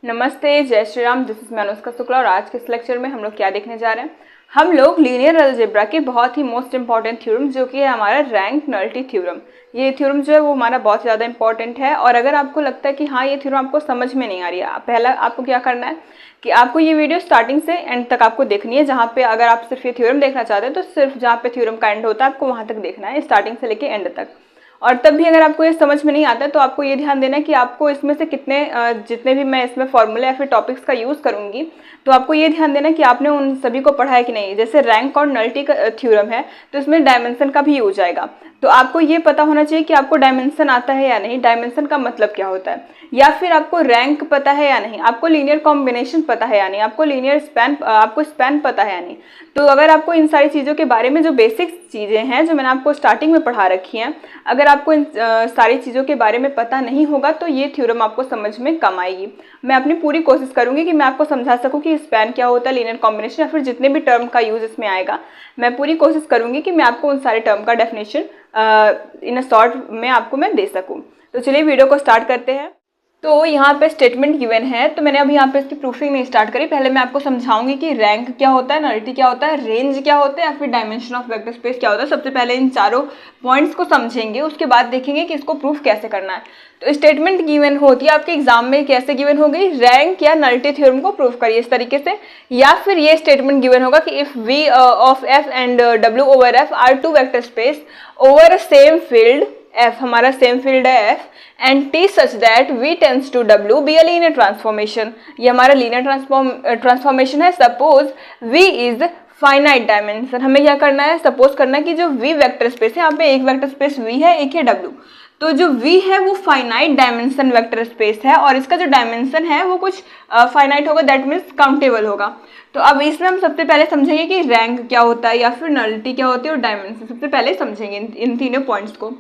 नमस्ते, जय Shri Ram. This is मैं अनुष्का शुक्ला और आज के इस लेक्चर में हम लोग क्या देखने जा रहे हैं। हम लोग लीनियर अलजेब्रा की बहुत ही मोस्ट इंपॉर्टेंट थ्योरम जो कि है हमारा रैंक नलिटी थ्योरम। ये थ्योरम जो है वो हमारा बहुत ज़्यादा इंपॉर्टेंट है और अगर आपको लगता है कि हाँ ये थ्योरम आपको समझ में नहीं आ रही है, पहला आपको क्या करना है कि आपको ये वीडियो स्टार्टिंग से एंड तक आपको देखनी है। जहाँ पे अगर आप सिर्फ ये थ्योरम देखना चाहते हैं तो सिर्फ जहाँ पे थ्योरम का एंड होता है आपको वहाँ तक देखना है, स्टार्टिंग से लेके एंड तक। और तब भी अगर आपको ये समझ में नहीं आता है तो आपको ये ध्यान देना है कि आपको इसमें से जितने भी मैं इसमें फॉर्मूले या फिर टॉपिक्स का यूज़ करूँगी तो आपको ये ध्यान देना कि आपने उन सभी को पढ़ा है कि नहीं। जैसे रैंक और नलिटी का थ्योरम है तो इसमें डायमेंशन का भी यूज आएगा, तो आपको ये पता होना चाहिए कि आपको डायमेंशन आता है या नहीं, डायमेंशन का मतलब क्या होता है, या फिर आपको रैंक पता है या नहीं, आपको लीनियर कॉम्बिनेशन पता है या नहीं, आपको लीनियर स्पैन आपको स्पैन पता है या नहीं। तो अगर आपको इन सारी चीज़ों के बारे में जो बेसिक चीज़ें हैं जो मैंने आपको स्टार्टिंग में पढ़ा रखी हैं, अगर आपको इन सारी चीज़ों के बारे में पता नहीं होगा तो ये थ्योरम आपको समझ में कम आएगी। मैं अपनी पूरी कोशिश करूंगी कि मैं आपको समझा सकूं कि स्पैन क्या होता है, लीनियर कॉम्बिनेशन या फिर जितने भी टर्म का यूज इसमें आएगा, मैं पूरी कोशिश करूंगी कि मैं आपको उन सारे टर्म का डेफिनेशन इन अ शॉर्ट में आपको मैं दे सकूं। तो चलिए वीडियो को स्टार्ट करते हैं। तो यहाँ पे स्टेटमेंट गिवन है, तो मैंने अभी यहाँ पे इसकी प्रूफिंग नहीं स्टार्ट करी। पहले मैं आपको समझाऊंगी कि रैंक क्या होता है, नलिटी क्या होता है, रेंज क्या होता है या फिर डायमेंशन ऑफ वेक्टर स्पेस क्या होता है। सबसे पहले इन चारों पॉइंट्स को समझेंगे, उसके बाद देखेंगे कि इसको प्रूफ कैसे करना है। तो स्टेटमेंट गिवन होती है आपके एग्जाम में, कैसे गिवन होगी, रैंक या नलिटी थ्योरम को प्रूफ करिए इस तरीके से, या फिर ये स्टेटमेंट गिवन होगा कि if V of F and W over F are two vector space over same field, F हमारा सेम फील्ड है F, and T such that V tends to W be a linear transformation, ये हमारा linear transformation है। Suppose V is finite dimension, हमें क्या करना है, suppose करना है कि जो वी वेक्टर स्पेस है, यहाँ पे एक वेक्टर स्पेस वी है, एक है डब्ल्यू, तो जो v है वो फाइनाइट डायमेंशन वेक्टर स्पेस है और इसका जो डायमेंशन है वो कुछ फाइनाइट होगा, दैट मीन्स काउंटेबल होगा। तो अब इसमें हम सबसे पहले समझेंगे कि रैंक क्या होता है या फिर नलिटी क्या होती है और डायमेंशन, सबसे पहले समझेंगे इन तीनों पॉइंट्स को।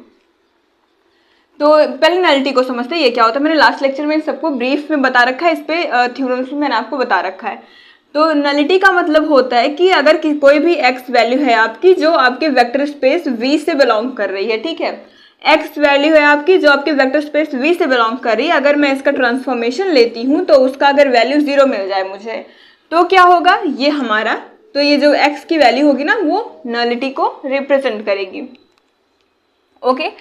तो पहले नलिटी को समझते हैं ये क्या होता है। मैंने लास्ट लेक्चर में सबको ब्रीफ में बता रखा है, इस पे थ्योरम्स में मैंने आपको बता रखा है। तो नलिटी का मतलब होता है कि अगर कोई भी x वैल्यू है आपकी जो आपके वेक्टर स्पेस v से बिलोंग कर रही है, ठीक है, x वैल्यू है आपकी जो आपके वेक्टर स्पेस v से बिलोंग कर रही है, अगर मैं इसका ट्रांसफॉर्मेशन लेती हूँ तो उसका अगर वैल्यू 0 मिल जाए मुझे तो क्या होगा, ये हमारा, तो ये जो x की वैल्यू होगी ना वो नलिटी को रिप्रेजेंट करेगी। ओके,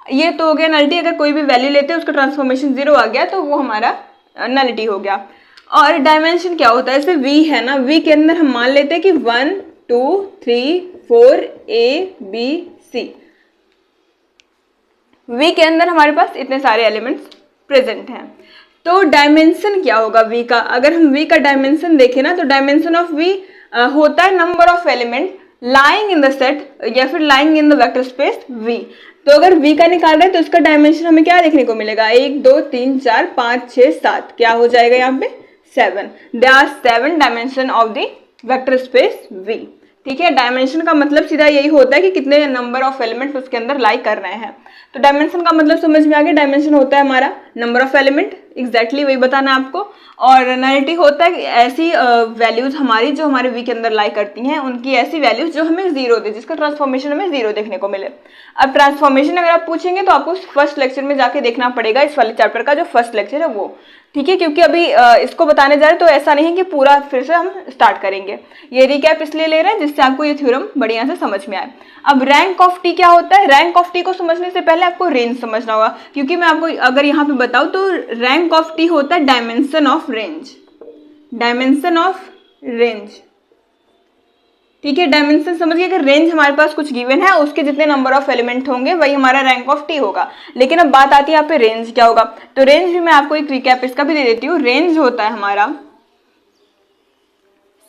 ये तो हो गया नलिटी। अगर कोई भी वैल्यू लेते हैं उसका ट्रांसफॉर्मेशन 0 आ गया तो वो हमारा नलिटी हो गया। और डायमेंशन क्या होता है, जैसे v है ना, v के अंदर हम मान लेते हैं कि 1 2 3 4 a b c, v के अंदर हमारे पास इतने सारे एलिमेंट्स प्रेजेंट हैं। तो डायमेंशन क्या होगा v का, अगर हम v का डायमेंशन देखें ना तो डायमेंशन ऑफ v होता है number of element lying in the set या फिर lying in the vector space v। तो अगर v का निकाल रहे हैं तो इसका डायमेंशन हमें क्या देखने को मिलेगा, 1 2 3 4 5 6 7, क्या हो जाएगा यहाँ पे 7। There are 7 dimension of the vector space v, ठीक है। डायमेंशन का मतलब सीधा यही होता है कि कितने नंबर ऑफ एलिमेंट उसके अंदर लाई कर रहे हैं। तो डायमेंशन का मतलब समझ में आ गया, डायमेंशन होता है हमारा नंबर ऑफ एलिमेंट, एग्जैक्टली वही बताना है आपको। और नलिटी होता है ऐसी वैल्यूज हमारी जो हमारे v के अंदर लाई करती हैं, उनकी ऐसी वैल्यूज जो हमें 0 दे, जिसका ट्रांसफॉर्मेशन हमें 0 देखने को मिले। अब ट्रांसफॉर्मेशन अगर आप पूछेंगे तो आपको फर्स्ट लेक्चर में जाके देखना पड़ेगा, इस वाले चैप्टर का जो फर्स्ट लेक्चर है वो, ठीक है, क्योंकि अभी इसको बताने जा रहे हैं तो ऐसा नहीं है कि पूरा फिर से हम स्टार्ट करेंगे। ये रिकैप इसलिए ले रहे हैं जिससे आपको ये थ्योरम बढ़िया से समझ में आए। अब रैंक ऑफ टी क्या होता है, रैंक ऑफ टी को समझने से पहले आपको रेंज समझना होगा, क्योंकि मैं आपको अगर यहाँ पे बताऊँ तो रैंक ऑफ टी होता है dimension of range, dimension of range, ठीक है। डायमेंशन समझ गए, अगर रेंज हमारे पास कुछ गिवन है उसके जितने नंबर ऑफ एलिमेंट होंगे वही हमारा रैंक ऑफ टी होगा। लेकिन अब बात आती है यहाँ पे रेंज क्या होगा, तो रेंज भी मैं आपको एक रिकैप इसका भी दे देती हूँ। रेंज होता है हमारा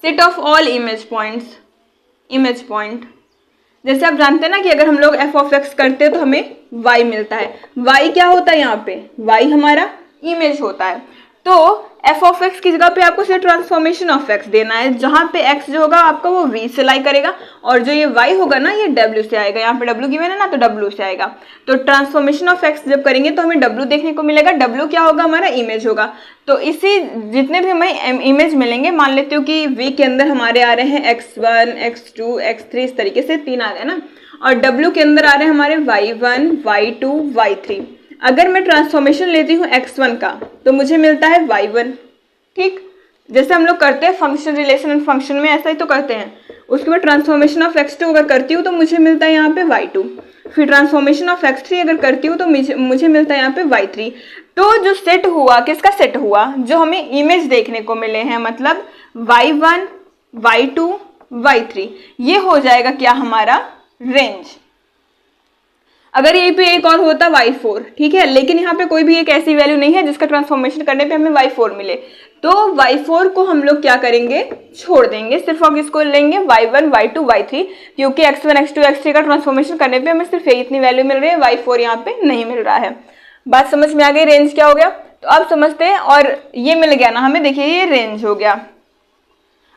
set of all image points, image point. जैसे आप जानते हैं ना कि अगर हम लोग एफ ऑफ एक्स करते हैं तो हमें y मिलता है, y क्या होता है यहाँ पे, y हमारा इमेज होता है। तो एफ ऑफ एक्स की जगह पे आपको सिर्फ ट्रांसफॉर्मेशन ऑफ एक्स देना है, जहाँ पे एक्स जो होगा आपका वो v से लाई करेगा और जो ये y होगा ना ये w से आएगा, यहाँ पे w गिवन है ना तो w से आएगा। तो ट्रांसफॉर्मेशन ऑफ एक्स जब करेंगे तो हमें w देखने को मिलेगा, w क्या होगा, हमारा इमेज होगा। तो इसी जितने भी हमें इमेज मिलेंगे, मान लेते हो कि v के अंदर हमारे आ रहे हैं x1 x2 x3, इस तरीके से 3 आ रहे हैं ना, और w के अंदर आ रहे हैं हमारे y1 y2 y3। अगर मैं ट्रांसफॉर्मेशन लेती हूँ x1 का तो मुझे मिलता है y1, ठीक, जैसे हम लोग करते हैं फंक्शन रिलेशन एंड फंक्शन में, ऐसा ही तो करते हैं। उसके बाद ट्रांसफॉर्मेशन ऑफ x2 अगर करती हूँ तो मुझे मिलता है यहाँ पे y2, फिर ट्रांसफॉर्मेशन ऑफ x3 अगर करती हूँ तो मुझे मिलता है यहाँ पे y3। तो जो सेट हुआ, किसका सेट हुआ, जो हमें इमेज देखने को मिले हैं, मतलब y1 y2 y3, ये हो जाएगा क्या हमारा रेंज। अगर यहीं पे एक और होता y4, ठीक है, लेकिन यहाँ पे कोई भी एक ऐसी वैल्यू नहीं है जिसका ट्रांसफॉर्मेशन करने पे हमें y4 मिले, तो y4 को हम लोग क्या करेंगे, छोड़ देंगे, सिर्फ हम इसको लेंगे y1 y2 y3, क्योंकि x1 x2 x3 का ट्रांसफॉर्मेशन करने पे हमें सिर्फ इतनी वैल्यू मिल रही है, y4 यहाँ पे नहीं मिल रहा है। बात समझ में आ गई, रेंज क्या हो गया। तो अब समझते हैं, और ये मिल गया ना हमें, देखिए ये रेंज हो गया।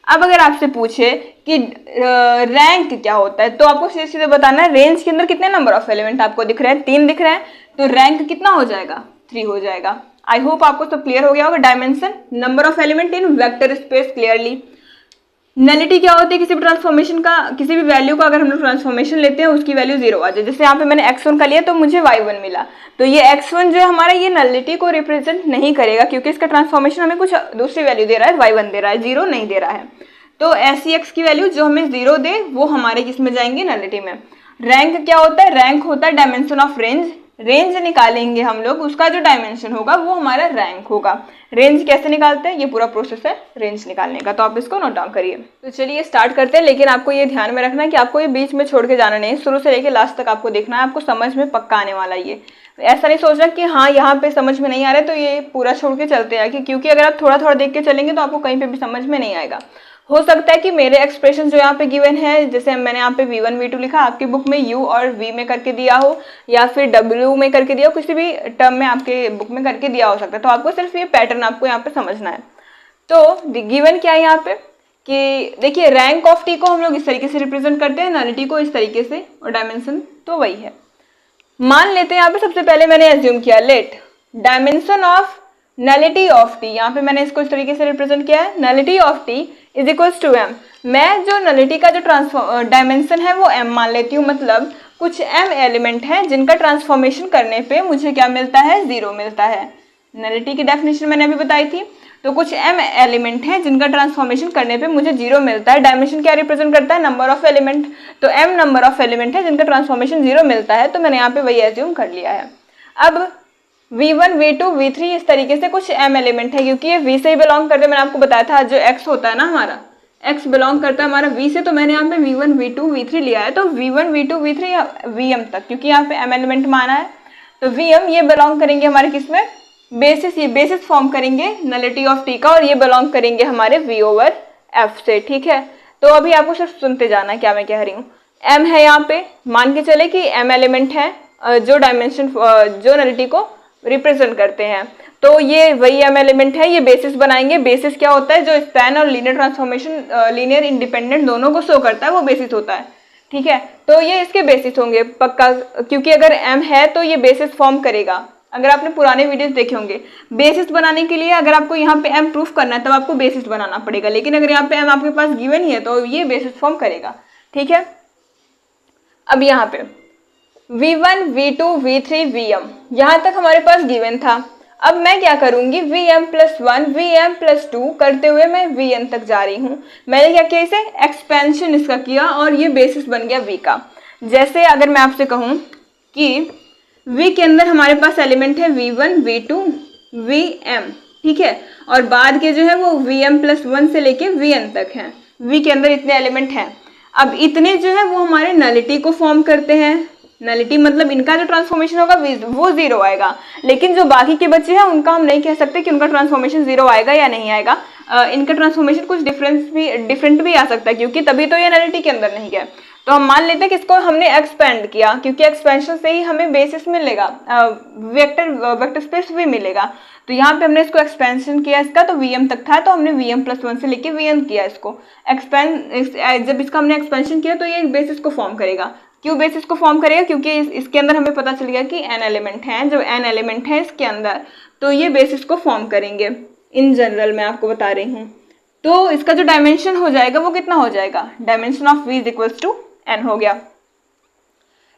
अब अगर आपसे पूछे कि रैंक क्या होता है, तो आपको सीधे सीधे बताना है रेंज के अंदर कितने नंबर ऑफ एलिमेंट आपको दिख रहे हैं, 3 दिख रहे हैं, तो रैंक कितना हो जाएगा, 3 हो जाएगा। आई होप आपको सब क्लियर हो गया होगा। Dimension, number of element in vector space clearly. Nullity क्या होती है, किसी भी ट्रांसफॉर्मेशन का, किसी भी वैल्यू का अगर हम लोग ट्रांसफॉर्मेशन लेते हैं उसकी वैल्यू 0 आ जाए। जैसे यहाँ पे मैंने x1 का लिया तो मुझे y1 मिला, तो ये x1 जो है हमारा, ये नलिटी को रिप्रेजेंट नहीं करेगा, क्योंकि इसका ट्रांसफॉर्मेशन हमें कुछ दूसरी वैल्यू दे रहा है, y1 दे रहा है, 0 नहीं दे रहा है। तो ऐसी x की वैल्यू जो हमें 0 दे वो हमारे किसमें जाएंगे, नलिटी में। रैंक क्या होता है, रैंक होता है डायमेंशन ऑफ रेंज। रेंज निकालेंगे हम लोग, उसका जो डायमेंशन होगा वो हमारा रैंक होगा। रेंज कैसे निकालते हैं, ये पूरा प्रोसेस है रेंज निकालने का, तो आप इसको नोट डाउन करिए। तो चलिए स्टार्ट करते हैं, लेकिन आपको ये ध्यान में रखना है कि आपको ये बीच में छोड़ के जाना नहीं, शुरू से लेके लास्ट तक आपको देखना है, आपको समझ में पक्का आने वाला ये। ऐसा नहीं सोचना कि हाँ यहाँ पे समझ में नहीं आ रहा है तो ये पूरा छोड़ के चलते हैं, क्योंकि अगर आप थोड़ा थोड़ा देख के चलेंगे तो आपको कहीं पे भी समझ में नहीं आएगा। हो सकता है कि मेरे एक्सप्रेशन जो यहाँ पे गिवन है, जैसे मैंने यहाँ पे v1 v2 लिखा, आपकी बुक में u और v में करके दिया हो, या फिर w में करके दिया हो, किसी भी टर्म में आपके बुक में करके दिया हो सकता है। तो आपको सिर्फ ये पैटर्न आपको यहाँ पे समझना है। तो गिवन क्या है यहाँ पे कि देखिए रैंक ऑफ टी को हम लोग इस तरीके से रिप्रेजेंट करते हैं, नलिटी को इस तरीके से, और डायमेंशन तो वही है। मान लेते हैं यहाँ पे सबसे पहले मैंने एज्यूम किया, let dimension of nullity of T, यहाँ पे मैंने इसको इस तरीके से रिप्रेजेंट किया है, nullity of T is equals to m। मैं जो नलिटी का जो डायमेंशन है वो m मान लेती हूँ, मतलब कुछ m एलिमेंट हैं जिनका ट्रांसफॉर्मेशन करने पे मुझे क्या मिलता है, 0 मिलता है। नलिटी की डेफिनेशन मैंने अभी बताई थी, तो कुछ m एलिमेंट हैं जिनका ट्रांसफॉर्मेशन करने पे मुझे 0 मिलता है। डायमेंशन क्या रिप्रेजेंट करता है, नंबर ऑफ एलिमेंट, तो m नंबर ऑफ एलिमेंट है जिनका ट्रांसफॉर्मेशन 0 मिलता है, तो मैंने यहाँ पे वही एज्यूम कर लिया है। अब v1 v2 v3 इस तरीके से कुछ m एलिमेंट है, क्योंकि ये v से ही बिलोंग करते हैं। मैंने आपको बताया था जो x होता है ना हमारा, x बिलोंग करता है हमारा v से, तो मैंने यहाँ पे v1 v2 v3 लिया है। तो v1 v2 v3 vm तक, क्योंकि यहाँ पे m एलिमेंट माना है, तो vm ये बिलोंग करेंगे हमारे किसमें, बेसिस, ये बेसिस फॉर्म करेंगे नलिटी ऑफ टी का, और ये बिलोंग करेंगे हमारे v ओवर f से, ठीक है। तो अभी आपको सिर्फ सुनते जाना है क्या मैं कह रही हूँ। m है यहाँ पे, मान के चले कि m एलिमेंट है जो डायमेंशन, जो नलिटी को रिप्रेजेंट करते हैं, तो ये वही m एलिमेंट है, ये बेसिस बनाएंगे। बेसिस क्या होता है, जो स्पैन और लीनियर ट्रांसफॉर्मेशन, लीनियर इंडिपेंडेंट दोनों को शो करता है, वो बेसिस होता है, ठीक है। तो ये इसके बेसिस होंगे पक्का, क्योंकि अगर m है तो ये बेसिस फॉर्म करेगा। अगर आपने पुराने वीडियोस देखे होंगे, बेसिस बनाने के लिए अगर आपको यहाँ पे m प्रूफ करना है तब आपको बेसिस बनाना पड़ेगा, लेकिन अगर यहाँ पे m आपके पास गिवन ही है तो ये बेसिस फॉर्म करेगा, ठीक है। अब यहाँ पे v1 v2 v3 vm यहाँ तक हमारे पास गिवन था। अब मैं क्या करूंगी, vm प्लस 1 vm प्लस 2 करते हुए मैं vn तक जा रही हूँ। मैंने क्या किया, इसे एक्सपेंशन इसका किया और ये बेसिस बन गया v का। जैसे अगर मैं आपसे कहूँ कि v के अंदर हमारे पास एलिमेंट है v1 v2 vm, ठीक है, और बाद के जो है वो vm प्लस 1 से लेके vn तक हैं। v के अंदर इतने एलिमेंट हैं। अब इतने जो है वो हमारे नलिटी को फॉर्म करते हैं। नलिटी मतलब इनका जो ट्रांसफॉर्मेशन होगा वो 0 आएगा, लेकिन जो बाकी के बच्चे हैं उनका हम नहीं कह सकते कि उनका ट्रांसफॉर्मेशन 0 आएगा या नहीं आएगा। इनका ट्रांसफॉर्मेशन कुछ डिफरेंट भी आ सकता है, क्योंकि तभी तो ये नलिटी के अंदर नहीं गया। तो हम मान लेते हैं कि इसको हमने एक्सपेंड किया, क्योंकि एक्सपेंशन से ही हमें बेसिस मिलेगा, वेक्टर स्पेस भी मिलेगा। तो यहाँ पे हमने इसको एक्सपेंशन किया इसका, तो vm तक था, तो हमने vm प्लस 1 से लेके vn किया इसको जब इसका हमने एक्सपेंशन किया तो ये बेसिस को फॉर्म करेगा। क्यों बेसिस को फॉर्म करेगा, क्योंकि इसके अंदर हमें पता चल गया कि n एलिमेंट हैं, जो n एलिमेंट है इसके अंदर, तो ये बेसिस को फॉर्म करेंगे। इन जनरल मैं आपको बता रही हूँ। तो इसका जो डायमेंशन हो जाएगा वो कितना हो जाएगा, dimension of v is equals to n हो गया।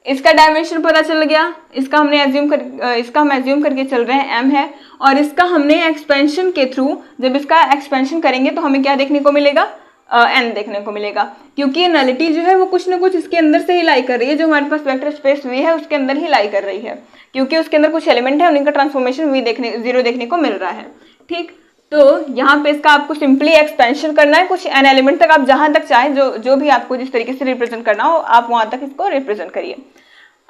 इसका डायमेंशन पता चल गया, इसका हम एज्यूम करके चल रहे हैं m है, और इसका हमने एक्सपेंशन के थ्रू जब इसका एक्सपेंशन करेंगे तो हमें क्या देखने को मिलेगा, n देखने को मिलेगा, क्योंकि ये नलिटी जो है वो कुछ ना कुछ इसके अंदर से ही लाई कर रही है, जो हमारे पास वेक्टर स्पेस v है उसके अंदर ही लाई कर रही है, क्योंकि उसके अंदर कुछ एलिमेंट है उनका ट्रांसफॉर्मेशन जीरो देखने को मिल रहा है। ठीक, तो यहाँ पे इसका आपको सिंपली एक्सपेंशन करना है, कुछ n एलिमेंट तक आप जहां तक चाहे, जो भी आपको जिस तरीके से रिप्रेजेंट करना हो आप वहां तक इसको रिप्रेजेंट करिए।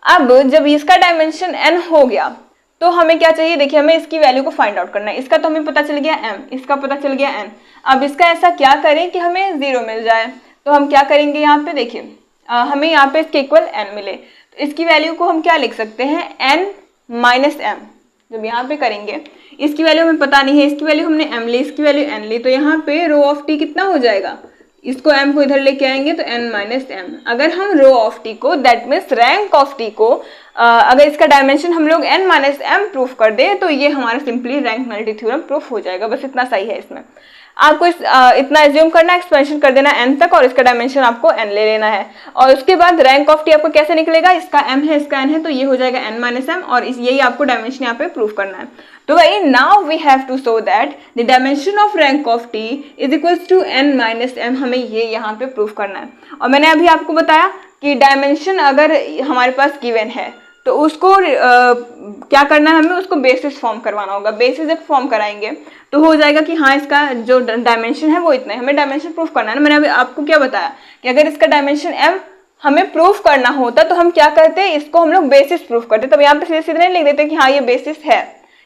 अब जब इसका डायमेंशन n हो गया तो हमें क्या चाहिए, देखिए हमें इसकी वैल्यू को फाइंड आउट करना है। इसका तो हमें पता चल गया m, इसका पता चल गया n। अब इसका ऐसा क्या करें कि हमें 0 मिल जाए, तो हम क्या करेंगे, यहाँ पे देखिए हमें यहाँ पे इसके इक्वल n मिले, तो इसकी वैल्यू को हम क्या लिख सकते हैं, n माइनस m। जब यहाँ पे करेंगे, इसकी वैल्यू हमें पता नहीं है, इसकी वैल्यू हमने m ली, इसकी वैल्यू n ली, तो यहाँ पे रो ऑफ t कितना हो जाएगा, इसको m को इधर लेके आएंगे तो n माइनस m। अगर हम रो ऑफ t को, that means rank of t को, अगर इसका डायमेंशन हम लोग n माइनस m प्रूफ कर दे तो ये हमारा simply rank nullity theorem proof हो जाएगा। बस इतना सही है इसमें, आपको इतना एज्यूम करना, एक्सपेंशन कर देना n तक, और इसका डायमेंशन आपको n ले लेना है, और उसके बाद रैंक ऑफ t आपको कैसे निकलेगा, इसका m है इसका n है, तो ये हो जाएगा n माइनस m, और यही आपको डायमेंशन यहाँ पे प्रूफ करना है। तो भाई now we have to show that the dimension of rank of t is equals to n minus m, हमें ये यहाँ पे प्रूफ करना है। और मैंने अभी आपको बताया कि डायमेंशन अगर हमारे पास गिवन है तो उसको क्या करना है, हमें उसको बेसिस फॉर्म करवाना होगा। बेसिस जब फॉर्म कराएंगे तो हो जाएगा कि हाँ इसका जो डायमेंशन है वो इतना है, हमें डायमेंशन प्रूफ करना है ना। मैंने अभी आपको क्या बताया कि अगर इसका डायमेंशन m हमें प्रूफ करना होता तो हम क्या करते, इसको हम लोग बेसिस प्रूफ करते। तब यहाँ पे सीधे सीधे नहीं लिख देते कि हाँ ये बेसिस है,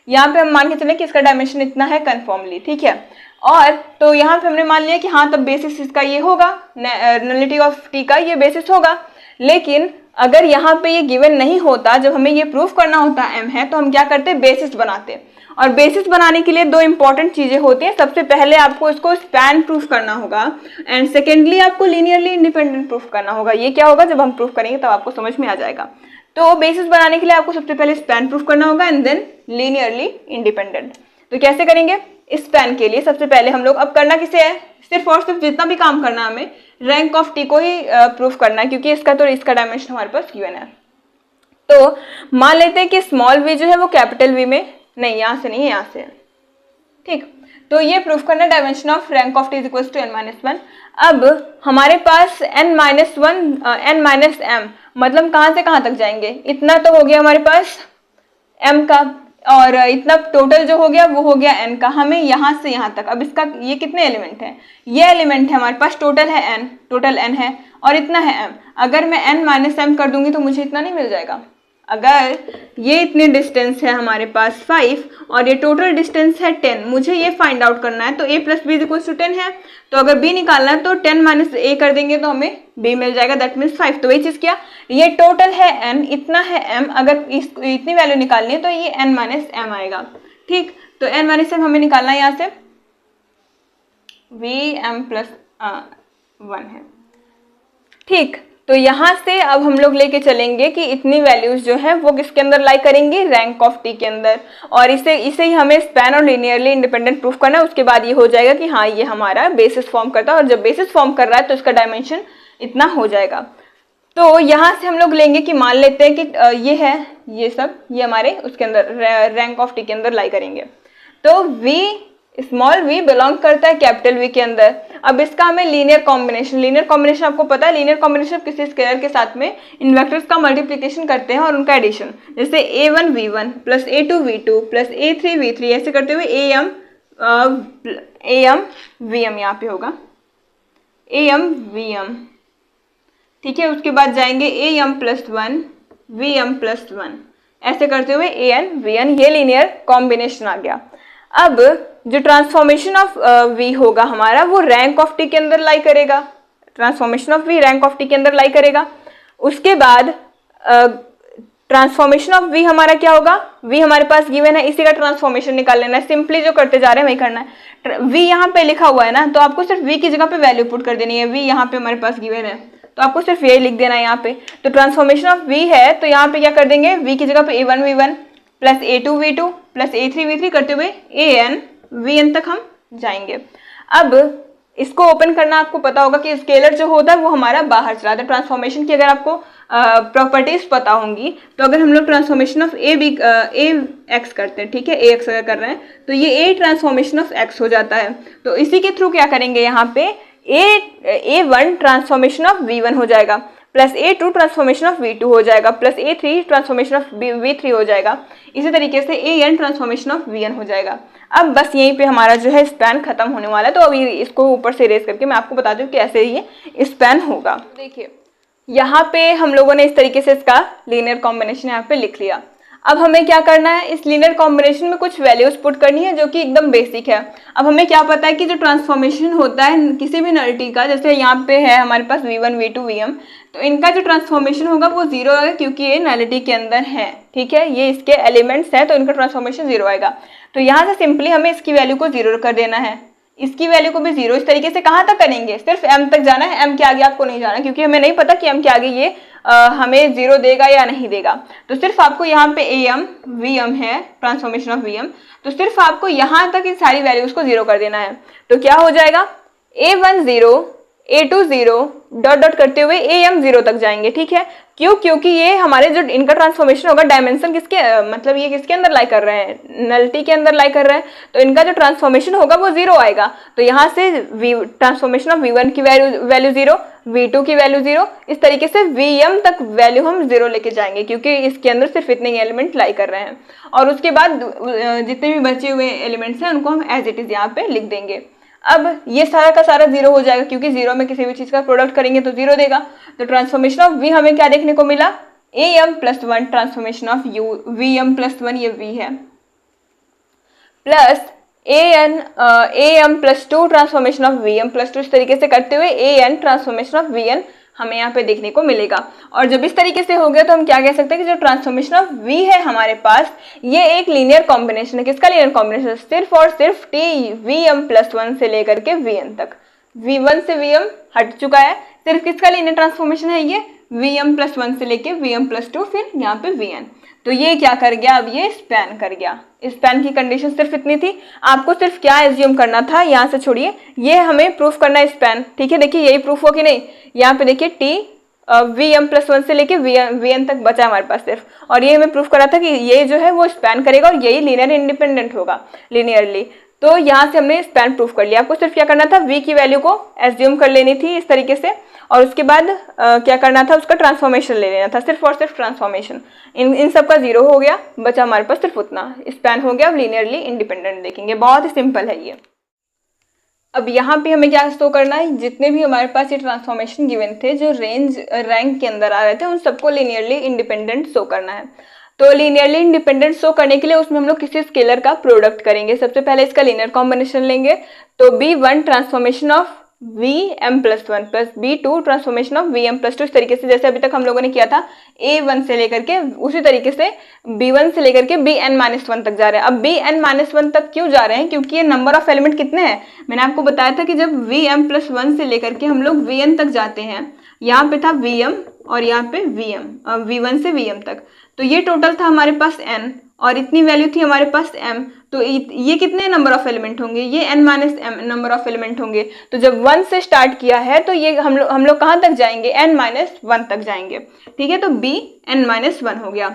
यहाँ पे हम मान के चले कि इसका डायमेंशन इतना है कन्फर्मली, ठीक है। और तो यहाँ पे हमने मान लिया कि हाँ तब बेसिस इसका ये होगा, नलिटी ऑफ t का ये बेसिस होगा। लेकिन अगर यहाँ पे ये गिवन नहीं होता, जब हमें ये प्रूफ करना होता m है, तो हम क्या करते, बेसिस बनाते। और बेसिस बनाने के लिए दो इंपॉर्टेंट चीजें होती हैं। सबसे पहले आपको इसको स्पैन प्रूफ करना होगा, एंड सेकेंडली आपको लीनियरली इंडिपेंडेंट प्रूफ करना होगा। ये क्या होगा, जब हम प्रूफ करेंगे तब आपको समझ में आ जाएगा। तो बेसिस बनाने के लिए आपको सबसे पहले स्पैन प्रूफ करना होगा एंड देन लीनियरली इंडिपेंडेंट। तो कैसे करेंगे, स्पैन के लिए सबसे पहले हम लोग, अब करना किसे है, सिर्फ और सिर्फ जितना भी काम करना है हमें रैंक ऑफ t को ही प्रूफ करना है, क्योंकि इसका डायमेंशन हमारे पास गिवन है। तो मान लेते हैं कि स्मॉल v जो है वो कैपिटल V में, नहीं यहाँ से नहीं है, यहाँ से है, ठीक। तो ये प्रूफ करना dimension of rank of t is equal to n minus 1। अब हमारे पास n माइनस m, मतलब कहाँ से कहाँ तक जाएंगे, इतना तो हो गया हमारे पास m का, और इतना टोटल जो हो गया वो हो गया n का, हमें यहाँ से यहाँ तक। अब इसका ये कितने एलिमेंट हैं, ये एलिमेंट है हमारे पास, टोटल है n, टोटल n है, और इतना है m। अगर मैं n माइनस m कर दूंगी तो मुझे इतना नहीं मिल जाएगा। अगर ये इतनी डिस्टेंस है हमारे पास 5 और ये टोटल डिस्टेंस है 10, मुझे ये फाइंड आउट करना है, तो a plus B is equal to 10 है, तो अगर b निकालना है तो 10 माइनस a कर देंगे तो हमें b मिल जाएगा, दैट मीन्स 5। तो वही चीज़ क्या, ये टोटल है n, इतना है m, अगर इतनी वैल्यू निकालनी है तो ये n माइनस m आएगा, ठीक। तो n माइनस m हमें निकालना है यहाँ से, vm प्लस 1 है, ठीक। तो यहाँ से अब हम लोग लेके चलेंगे कि इतनी वैल्यूज जो है वो किसके अंदर लाई करेंगी, रैंक ऑफ t के अंदर, और इसे ही हमें स्पैन और लीनियरली इंडिपेंडेंट प्रूफ करना है। उसके बाद ये हो जाएगा कि हाँ ये हमारा बेसिस फॉर्म करता है, और जब बेसिस फॉर्म कर रहा है तो इसका डायमेंशन इतना हो जाएगा। तो यहाँ से हम लोग लेंगे कि मान लेते हैं कि ये है, ये सब ये हमारे उसके अंदर रैंक ऑफ t के अंदर लाई करेंगे। तो v स्मॉल v बिलोंग करता है कैपिटल V के अंदर। अब इसका हमें लीनियर कॉम्बिनेशन आपको पता है, लीनियर कॉम्बिनेशन किसी स्केलर के साथ में इन वेक्टर्स का मल्टीप्लिकेशन करते हैं और उनका एडिशन, जैसे a1 v1 plus a2 v2 plus a3 v3, ऐसे करते हुए am vm यहाँ पे होगा am vm, ठीक है। उसके बाद जाएंगे am प्लस 1 vm प्लस 1, ऐसे करते हुए an vn, ये लीनियर कॉम्बिनेशन आ गया। अब जो ट्रांसफॉर्मेशन ऑफ v होगा हमारा, वो रैंक ऑफ t के अंदर लाई करेगा, transformation of v rank of t के अंदर लाई करेगा। उसके बाद ट्रांसफॉर्मेशन ऑफ v हमारा क्या होगा, v हमारे पास गिवन है, इसी का ट्रांसफॉर्मेशन निकाल लेना है। सिंपली जो करते जा रहे हैं वही करना है। v यहाँ पे लिखा हुआ है ना, तो आपको सिर्फ v की जगह पे वैल्यू पुट कर देनी है। v यहाँ पे हमारे पास गिवन है तो आपको सिर्फ यही लिख देना है यहाँ पे। तो ट्रांसफॉर्मेशन ऑफ v है, तो यहाँ पे क्या कर देंगे, v की जगह पे a1 v1 plus a2 v2 plus a3 v3 करते हुए an vn तक हम जाएंगे। अब इसको ओपन करना आपको पता होगा कि स्केलर जो होता है वो हमारा बाहर चला जाता है। ट्रांसफॉर्मेशन की अगर आपको प्रॉपर्टीज पता होंगी, तो अगर हम लोग ट्रांसफॉर्मेशन ऑफ ए एक्स करते हैं, ठीक है, ए एक्स अगर कर रहे हैं तो ये ए ट्रांसफॉर्मेशन ऑफ एक्स हो जाता है। तो इसी के थ्रू क्या करेंगे, यहाँ पे A1 ट्रांसफॉर्मेशन ऑफ V1 हो जाएगा, plus A2 transformation of V2 हो जाएगा, plus A3 transformation of V3 हो जाएगा। इसी तरीके से AN ट्रांसफॉर्मेशन ऑफ VN हो जाएगा। अब बस यहीं पे हमारा जो है स्पैन खत्म होने वाला है। तो अभी इसको ऊपर से इरेज करके मैं आपको बता दूं कि कैसे ये स्पैन होगा। देखिए यहाँ पे हम लोगों ने इस तरीके से इसका लीनियर कॉम्बिनेशन यहाँ पे लिख लिया। अब हमें क्या करना है, इस लीनियर कॉम्बिनेशन में कुछ वैल्यूज पुट करनी है जो कि एकदम बेसिक है। अब हमें क्या पता है कि जो ट्रांसफॉर्मेशन होता है किसी भी नलिटी का, जैसे यहाँ पे है हमारे पास V1 V2 Vm, तो इनका जो ट्रांसफॉर्मेशन होगा वो जीरो आएगा क्योंकि ये नलिटी के अंदर है, ठीक है, ये इसके एलिमेंट्स हैं तो इनका ट्रांसफॉर्मेशन जीरो आएगा। तो यहाँ से सिंपली हमें इसकी वैल्यू को जीरो कर देना है, इसकी वैल्यू को भी जीरो। इस तरीके से कहाँ तक करेंगे, सिर्फ m तक जाना है, m के आगे आपको नहीं जाना क्योंकि हमें नहीं पता कि m के आगे ये हमें जीरो देगा या नहीं देगा। तो सिर्फ आपको यहाँ पे am Vm है ट्रांसफॉर्मेशन ऑफ Vm, तो सिर्फ आपको यहाँ तक इन सारी वैल्यूज को जीरो कर देना है। तो क्या हो जाएगा, A1 0, A2 0, डॉट डॉट करते हुए AM 0 तक जाएंगे, ठीक है। क्यों, क्योंकि ये हमारे जो इनका ट्रांसफॉर्मेशन होगा डायमेंशन किसके मतलब ये किसके अंदर लाई कर रहे हैं, नलिटी के अंदर लाई कर रहे हैं, तो इनका जो ट्रांसफॉर्मेशन होगा वो जीरो आएगा। तो यहाँ से ट्रांसफॉर्मेशन ऑफ V1 की वैल्यू जीरो, V2 की वैल्यू जीरो, इस तरीके से Vm तक वैल्यू हम जीरो लेके जाएंगे क्योंकि इसके अंदर सिर्फ इतने ही एलिमेंट लाई कर रहे हैं। और उसके बाद जितने भी बचे हुए एलिमेंट्स हैं उनको हम एज इट इज यहाँ पे लिख देंगे। अब ये सारा का सारा जीरो हो जाएगा क्योंकि जीरो में किसी भी चीज का प्रोडक्ट करेंगे तो जीरो देगा। तो ट्रांसफॉर्मेशन ऑफ V हमें क्या देखने को मिला, AM + 1 ट्रांसफॉर्मेशन ऑफ Vm + 1 ये V है, plus AM + 2 transformation of Vm + 2, इस तरीके से करते हुए AN ट्रांसफॉर्मेशन ऑफ Vn हमें यहाँ पे देखने को मिलेगा। और जब इस तरीके से हो गया तो हम क्या कह सकते हैं कि जो ट्रांसफॉर्मेशन ऑफ V है हमारे पास, ये एक लीनियर कॉम्बिनेशन है। किसका लीनियर कॉम्बिनेशन, सिर्फ और सिर्फ Vm + 1 से लेकर के Vn तक। V1 से Vm हट चुका है, सिर्फ किसका लीनियर ट्रांसफॉर्मेशन है, ये Vm + 1 से लेके Vm + 2 फिर यहाँ पे Vn। तो ये क्या कर गया, अब ये स्पैन कर गया। स्पैन की कंडीशन सिर्फ इतनी थी, आपको सिर्फ क्या एज्यूम करना था, यहाँ से छोड़िए, ये हमें प्रूफ करना है स्पैन, ठीक है। देखिए यही प्रूफ हो कि नहीं, यहाँ पे देखिए Vm + 1 से लेके Vn तक बचा हमारे पास सिर्फ, और ये हमें प्रूफ करा था कि ये जो है वो स्पैन करेगा और यही लीनियर इंडिपेंडेंट होगा लीनियरली। तो यहाँ से हमने स्पैन प्रूफ कर लिया। आपको सिर्फ क्या करना था, V की वैल्यू को एज्यूम कर लेनी थी इस तरीके से, और उसके बाद क्या करना था, उसका ट्रांसफॉर्मेशन ले लेना था, सिर्फ और सिर्फ ट्रांसफॉर्मेशन। इन सब का जीरो हो गया, बचा हमारे पास सिर्फ उतना, स्पैन हो गया। अब लीनियरली इंडिपेंडेंट देखेंगे, बहुत ही सिंपल है ये। अब यहाँ पे हमें क्या शो करना है, जितने भी हमारे पास ये ट्रांसफॉर्मेशन गिवन थे जो रैंक के अंदर आ रहे थे, उन सबको लीनियरली इंडिपेंडेंट शो करना है। तो लीनियरली इंडिपेंडेंट शो करने के लिए उसमें हम लोग किसी स्केलर का प्रोडक्ट करेंगे। सबसे पहले इसका लीनियर कॉम्बिनेशन लेंगे, तो B1 transformation of Vm + 1 plus B2 transformation of Vm + 2, इस तरीके से जैसे अभी तक हम लोगों ने किया था A1 से लेकर के, उसी तरीके से B1 से लेकर के Bn-1 तक जा रहे हैं। अब Bn-1 तक क्यों जा रहे हैं, क्योंकि ये नंबर ऑफ एलिमेंट कितने हैं, मैंने आपको बताया था कि जब Vm + 1 से लेकर के हम लोग Vn तक जाते हैं, यहाँ पे था Vm और यहाँ पे V1 से Vm तक, तो ये टोटल था हमारे पास n और इतनी वैल्यू थी हमारे पास m। तो ये कितने नंबर ऑफ एलिमेंट होंगे, ये n - m number of element होंगे। तो जब 1 से स्टार्ट किया है तो ये हम लोग कहाँ तक जाएंगे, n - 1 तक जाएंगे, ठीक है। तो Bn - 1 हो गया।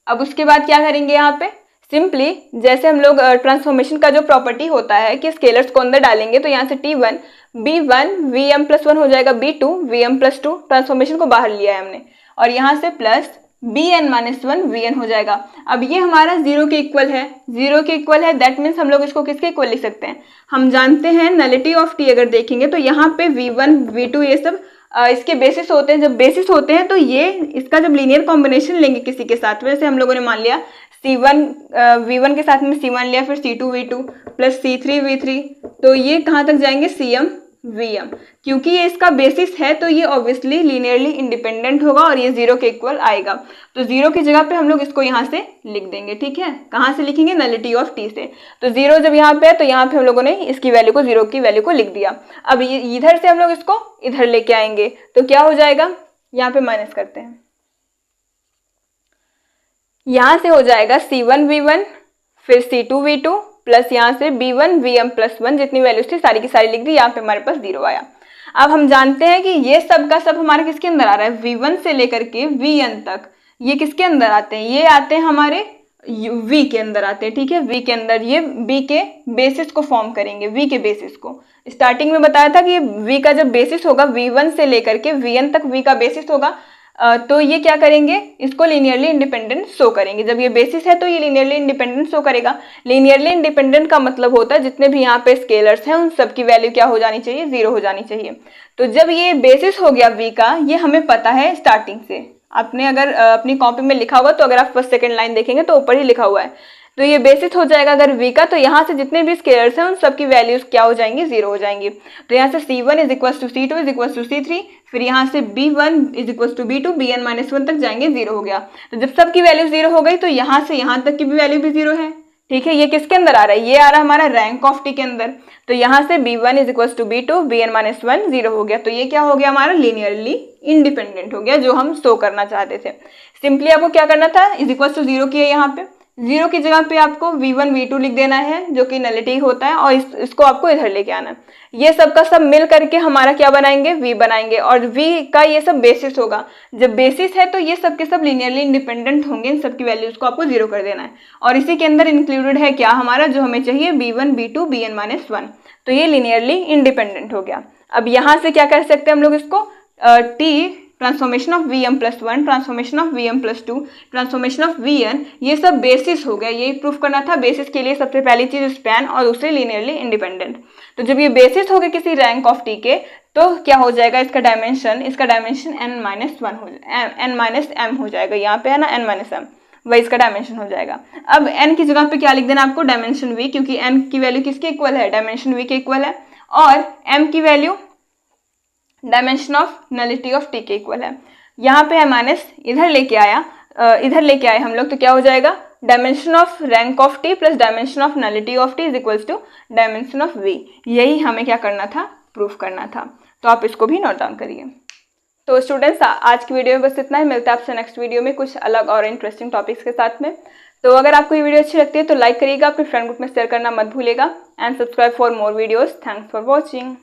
अब उसके बाद क्या करेंगे, यहाँ पे सिंपली जैसे हम लोग ट्रांसफॉर्मेशन का जो प्रॉपर्टी होता है कि स्केलर्स को अंदर डालेंगे, तो यहाँ से T1 B1 Vm + 1 हो जाएगा, B2 Vm + 2 ट्रांसफॉर्मेशन को बाहर लिया है हमने, और यहाँ से प्लस Bn - 1 Vn हो जाएगा। अब ये हमारा जीरो के इक्वल है, जीरो के इक्वल है, दैट मीन्स हम लोग इसको किसके इक्वल लिख सकते हैं, हम जानते हैं नलिटी ऑफ T अगर देखेंगे तो यहाँ पे V1 V2 ये सब इसके बेसिस होते हैं। जब बेसिस होते हैं तो ये इसका जब लीनियर कॉम्बिनेशन लेंगे किसी के साथ, वैसे हम लोगों ने मान लिया C1 V1 के साथ में C1 लिया, फिर C2 V2 plus C3 V3, तो ये कहाँ तक जाएंगे, CM Vm। क्योंकि ये इसका बेसिस है तो ये ऑब्वियसली लीनियरली इंडिपेंडेंट होगा और ये जीरो के इक्वल आएगा। तो जीरो की जगह पे हम लोग इसको यहाँ से लिख देंगे, ठीक है। कहाँ से लिखेंगे, नलिटी ऑफ T से। तो जीरो जब यहाँ पे है तो यहाँ पे हम लोगों ने इसकी वैल्यू को, जीरो की वैल्यू को लिख दिया। अब इधर से हम लोग इसको इधर लेके आएंगे तो क्या हो जाएगा, यहाँ पे माइनस करते हैं, यहाँ से हो जाएगा C1 V1 फिर C2 V2 प्लस यहाँ से B1 Vm + 1, जितनी वैल्यूज थी सारी की सारी लिख दी, यहाँ पे हमारे पास जीरो आया। अब हम जानते हैं कि ये सब का सब हमारे किसके अंदर आ रहा है, V1 से लेकर के Vn तक, ये किसके अंदर आते हैं, ये आते हैं हमारे V के अंदर आते हैं, ठीक है। V के अंदर ये V के बेसिस को फॉर्म करेंगे, V के बेसिस को। स्टार्टिंग में बताया था कि V का जब बेसिस होगा, V1 से लेकर के Vn तक V का बेसिस होगा, तो ये क्या करेंगे, इसको लीनियरली इंडिपेंडेंट शो करेंगे। जब ये बेसिस है तो ये लीनियरली इंडिपेंडेंट शो करेगा। लीनियरली इंडिपेंडेंट का मतलब होता है जितने भी यहाँ पे स्केलर्स हैं उन सब की वैल्यू क्या हो जानी चाहिए, 0 हो जानी चाहिए। तो जब ये बेसिस हो गया V का, ये हमें पता है स्टार्टिंग से, आपने अगर अपनी कॉपी में लिखा हुआ तो अगर आप फर्स्ट सेकंड लाइन देखेंगे तो ऊपर ही लिखा हुआ है। तो ये बेसिस हो जाएगा अगर V का, तो यहाँ से जितने भी स्केलर्स हैं उन सब की वैल्यूज क्या हो जाएंगी, 0 हो जाएंगी। तो यहाँ से C1 is equal to C2 is equal to C3, फिर यहाँ से B1 is equal to B2 Bn-1 तक जाएंगे, 0 हो गया। तो जब सबकी वैल्यू 0 हो गई तो यहाँ से यहाँ तक की भी वैल्यू भी 0 है, ठीक है। ये किसके अंदर आ रहा है, ये आ रहा है हमारा रैंक ऑफ टी के अंदर। तो यहाँ से B1 is equal to B2 Bn-1 0 हो गया। तो ये क्या हो गया, हमारा लीनियरली इंडिपेंडेंट हो गया, जो हम शो करना चाहते थे। सिंपली आपको क्या करना था, इज इक्वल टू 0 किया, यहाँ पे 0 की जगह पे आपको V1 V2 लिख देना है जो कि नलिटी होता है, और इसको आपको इधर लेके आना है। ये सब का सब मिल करके हमारा क्या बनाएंगे, V बनाएंगे, और V का ये सब बेसिस होगा। जब बेसिस है तो ये सब के सब लीनियरली इंडिपेंडेंट होंगे, इन सब की वैल्यूज को आपको 0 कर देना है। और इसी के अंदर इंक्लूडेड है क्या, हमारा जो हमें चाहिए B1 B2 Bn-1, तो ये लीनियरली इंडिपेंडेंट हो गया। अब यहाँ से क्या कर सकते हैं हम लोग इसको, T transformation of Vm+1, transformation of Vm+2, transformation of Vn, ये सब बेसिस हो गया। यही प्रूफ करना था। बेसिस के लिए सबसे पहली चीज स्पैन और दूसरी लीनियरली इंडिपेंडेंट। तो जब ये बेसिस हो गए किसी रैंक ऑफ टी के, तो क्या हो जाएगा, इसका डायमेंशन n-1 हो n-m हो जाएगा। यहाँ पे है ना n-m, वही इसका डायमेंशन हो जाएगा। अब n की जगह पे क्या लिख देना आपको, डायमेंशन v, क्योंकि n की वैल्यू किसके इक्वल है, डायमेंशन v के इक्वल है, और m की value dimension of nullity of T के इक्वल है। यहाँ पे है माइनस, इधर लेके आए हम लोग, तो क्या हो जाएगा, dimension of rank of T plus dimension of nullity of T is equals to dimension of V. यही हमें क्या करना था, प्रूफ करना था। तो आप इसको भी नोट डाउन करिए। तो स्टूडेंट्स, आज की वीडियो में बस इतना ही। मिलता है आपसे नेक्स्ट वीडियो में कुछ अलग और इंटरेस्टिंग टॉपिक्स के साथ में। तो अगर आपको ये वीडियो अच्छी लगती है तो लाइक करिएगा, अपने फ्रेंड ग्रुप में शेयर करना मत भूलिएगा, and subscribe for more videos. Thanks for watching.